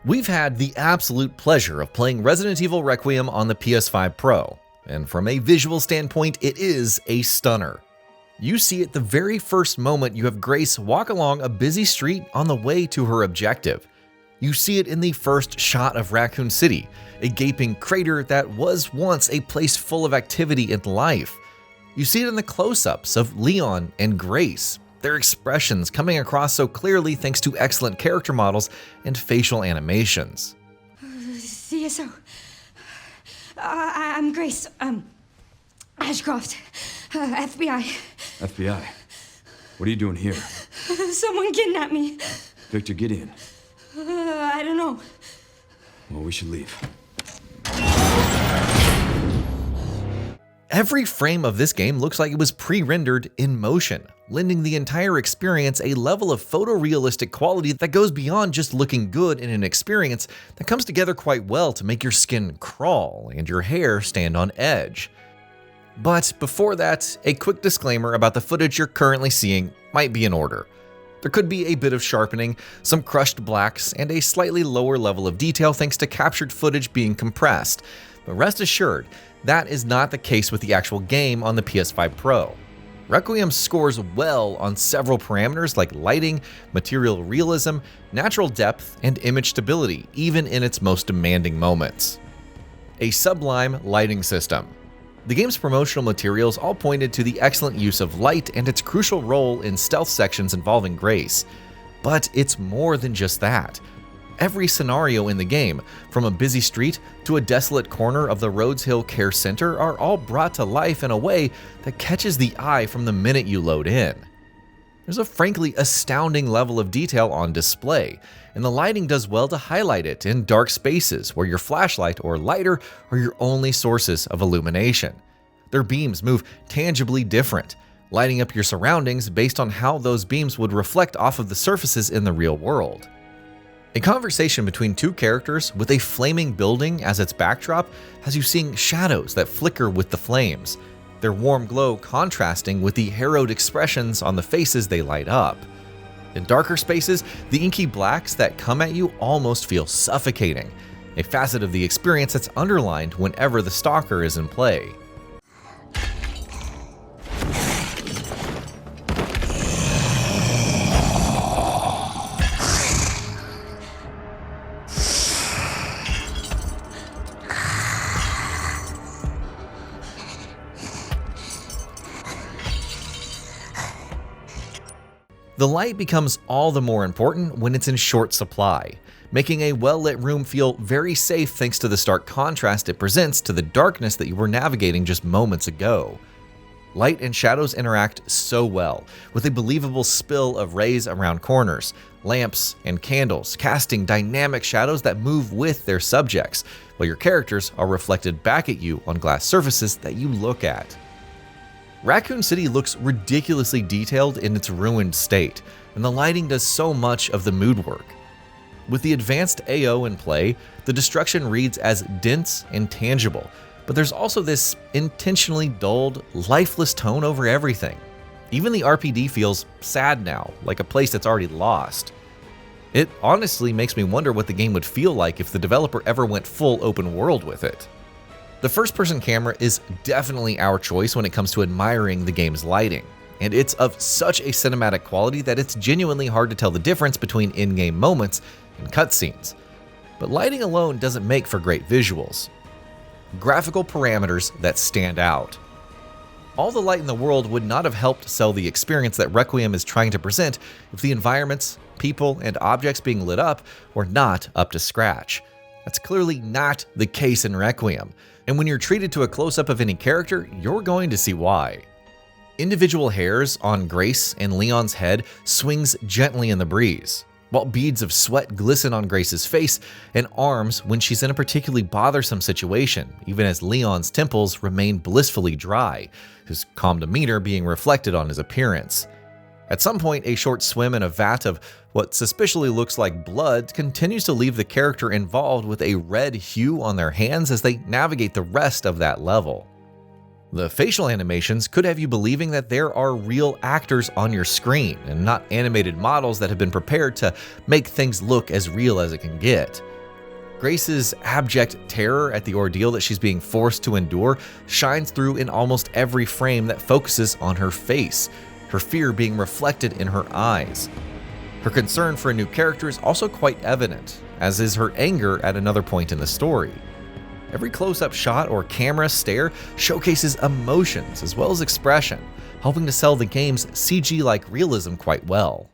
We've had the absolute pleasure of playing Resident Evil Requiem on the PS5 Pro, and from a visual standpoint, it is a stunner. You see it the very first moment you have Grace walk along a busy street on the way to her objective. You see it in the first shot of Raccoon City, a gaping crater that was once a place full of activity and life. You see it in the close-ups of Leon and Grace, their expressions coming across so clearly thanks to excellent character models and facial animations. CSO. I'm Grace. Ashcroft. FBI. FBI? What are you doing here? Someone kidnapped me. Victor, get in. I don't know. Well, we should leave. Every frame of this game looks like it was pre-rendered in motion, lending the entire experience a level of photorealistic quality that goes beyond just looking good in an experience that comes together quite well to make your skin crawl and your hair stand on edge. But before that, a quick disclaimer about the footage you're currently seeing might be in order. There could be a bit of sharpening, some crushed blacks, and a slightly lower level of detail thanks to captured footage being compressed, but rest assured, that is not the case with the actual game on the PS5 Pro. Requiem scores well on several parameters like lighting, material realism, natural depth, and image stability, even in its most demanding moments. A Sublime lighting system. The game's promotional materials all pointed to the excellent use of light and its crucial role in stealth sections involving Grace. But it's more than just that. Every scenario in the game, from a busy street to a desolate corner of the Rhodes Hill Care Center, are all brought to life in a way that catches the eye from the minute you load in. There's a frankly astounding level of detail on display, and the lighting does well to highlight it in dark spaces where your flashlight or lighter are your only sources of illumination. Their beams move tangibly different, lighting up your surroundings based on how those beams would reflect off of the surfaces in the real world. A conversation between two characters with a flaming building as its backdrop has you seeing shadows that flicker with the flames, their warm glow contrasting with the harrowed expressions on the faces they light up. In darker spaces, the inky blacks that come at you almost feel suffocating, a facet of the experience that's underlined whenever the stalker is in play. The light becomes all the more important when it's in short supply, making a well-lit room feel very safe thanks to the stark contrast it presents to the darkness that you were navigating just moments ago. Light and shadows interact so well, with a believable spill of rays around corners, lamps, and candles, casting dynamic shadows that move with their subjects, while your characters are reflected back at you on glass surfaces that you look at. Raccoon City looks ridiculously detailed in its ruined state, and the lighting does so much of the mood work. With the advanced AO in play, the destruction reads as dense and tangible, but there's also this intentionally dulled, lifeless tone over everything. Even the RPD feels sad now, like a place that's already lost. It honestly makes me wonder what the game would feel like if the developer ever went full open world with it. The first-person camera is definitely our choice when it comes to admiring the game's lighting, and it's of such a cinematic quality that it's genuinely hard to tell the difference between in-game moments and cutscenes. But lighting alone doesn't make for great visuals. Graphical parameters that stand out. All the light in the world would not have helped sell the experience that Requiem is trying to present if the environments, people, and objects being lit up were not up to scratch. That's clearly not the case in Requiem, and when you're treated to a close-up of any character, you're going to see why. Individual hairs on Grace and Leon's head swings gently in the breeze, while beads of sweat glisten on Grace's face and arms when she's in a particularly bothersome situation, even as Leon's temples remain blissfully dry, his calm demeanor being reflected on his appearance. At some point, a short swim in a vat of what suspiciously looks like blood continues to leave the character involved with a red hue on their hands as they navigate the rest of that level. The facial animations could have you believing that there are real actors on your screen and not animated models that have been prepared to make things look as real as it can get. Grace's abject terror at the ordeal that she's being forced to endure shines through in almost every frame that focuses on her face, her fear being reflected in her eyes. Her concern for a new character is also quite evident, as is her anger at another point in the story. Every close-up shot or camera stare showcases emotions as well as expression, helping to sell the game's CG-like realism quite well.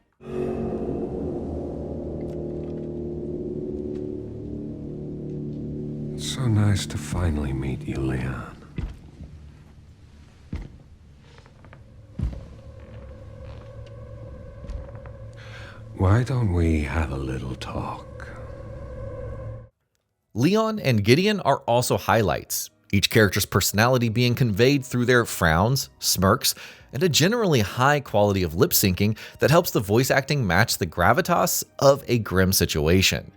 It's so nice to finally meet you, Leon. Why don't we have a little talk? Leon and Gideon are also highlights, each character's personality being conveyed through their frowns, smirks, and a generally high quality of lip syncing that helps the voice acting match the gravitas of a grim situation.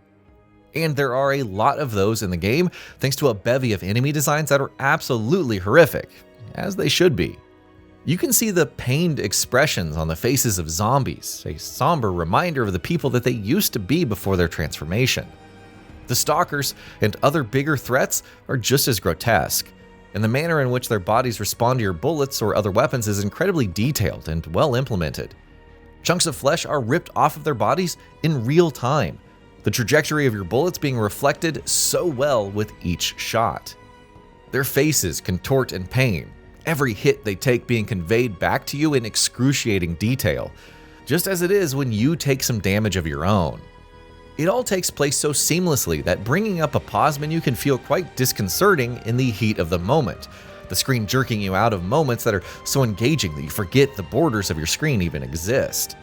And there are a lot of those in the game, thanks to a bevy of enemy designs that are absolutely horrific, as they should be. You can see the pained expressions on the faces of zombies, a somber reminder of the people that they used to be before their transformation. The stalkers and other bigger threats are just as grotesque, and the manner in which their bodies respond to your bullets or other weapons is incredibly detailed and well implemented. Chunks of flesh are ripped off of their bodies in real time, the trajectory of your bullets being reflected so well with each shot. Their faces contort in pain, every hit they take being conveyed back to you in excruciating detail, just as it is when you take some damage of your own. It all takes place so seamlessly that bringing up a pause menu can feel quite disconcerting in the heat of the moment, the screen jerking you out of moments that are so engaging that you forget the borders of your screen even exist.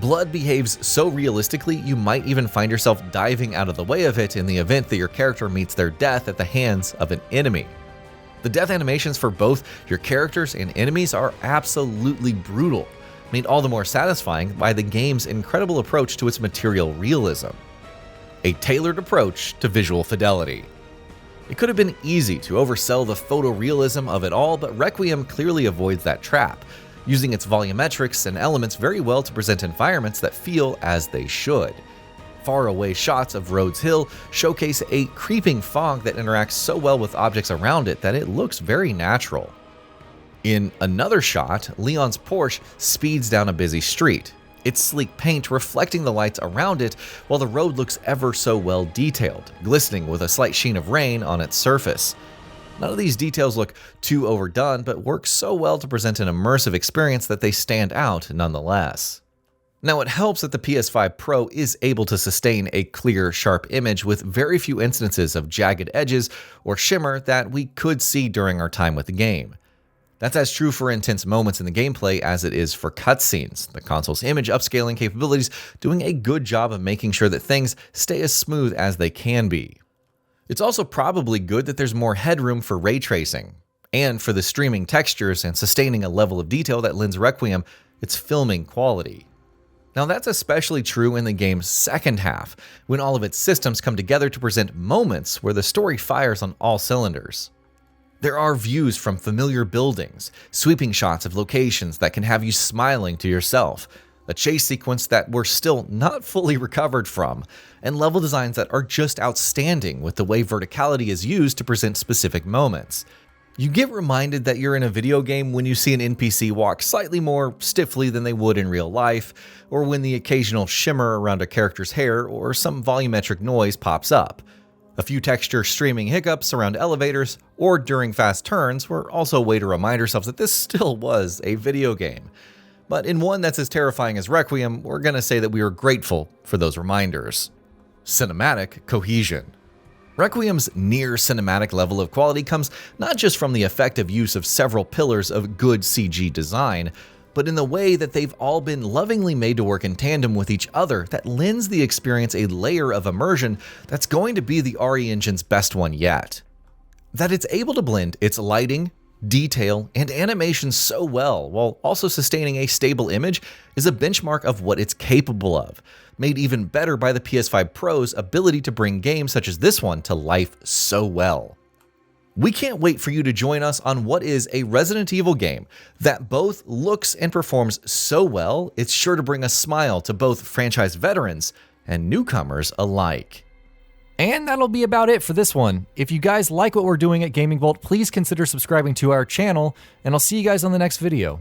Blood behaves so realistically you might even find yourself diving out of the way of it in the event that your character meets their death at the hands of an enemy. The death animations for both your characters and enemies are absolutely brutal, made all the more satisfying by the game's incredible approach to its material realism. A tailored approach to visual fidelity. It could have been easy to oversell the photorealism of it all, but Requiem clearly avoids that trap, using its volumetrics and elements very well to present environments that feel as they should. Faraway shots of Rhodes Hill showcase a creeping fog that interacts so well with objects around it that it looks very natural. In another shot, Leon's Porsche speeds down a busy street, its sleek paint reflecting the lights around it while the road looks ever so well detailed, glistening with a slight sheen of rain on its surface. None of these details look too overdone, but work so well to present an immersive experience that they stand out nonetheless. Now, it helps that the PS5 Pro is able to sustain a clear, sharp image with very few instances of jagged edges or shimmer that we could see during our time with the game. That's as true for intense moments in the gameplay as it is for cutscenes, the console's image upscaling capabilities doing a good job of making sure that things stay as smooth as they can be. It's also probably good that there's more headroom for ray tracing, and for the streaming textures and sustaining a level of detail that lends Requiem its filming quality. Now that's especially true in the game's second half, when all of its systems come together to present moments where the story fires on all cylinders. There are views from familiar buildings, sweeping shots of locations that can have you smiling to yourself, a chase sequence that we're still not fully recovered from, and level designs that are just outstanding with the way verticality is used to present specific moments. You get reminded that you're in a video game when you see an NPC walk slightly more stiffly than they would in real life, or when the occasional shimmer around a character's hair or some volumetric noise pops up. A few texture streaming hiccups around elevators or during fast turns were also a way to remind ourselves that this still was a video game. But in one that's as terrifying as Requiem, we're gonna say that we are grateful for those reminders. Cinematic cohesion. Requiem's near cinematic level of quality comes not just from the effective use of several pillars of good CG design, but in the way that they've all been lovingly made to work in tandem with each other that lends the experience a layer of immersion that's going to be the RE engine's best one yet. That it's able to blend its lighting, detail, and animation so well while also sustaining a stable image is a benchmark of what it's capable of, made even better by the PS5 Pro's ability to bring games such as this one to life so well. We can't wait for you to join us on what is a Resident Evil game that both looks and performs so well, it's sure to bring a smile to both franchise veterans and newcomers alike. And that'll be about it for this one. If you guys like what we're doing at GamingBolt, please consider subscribing to our channel, and I'll see you guys on the next video.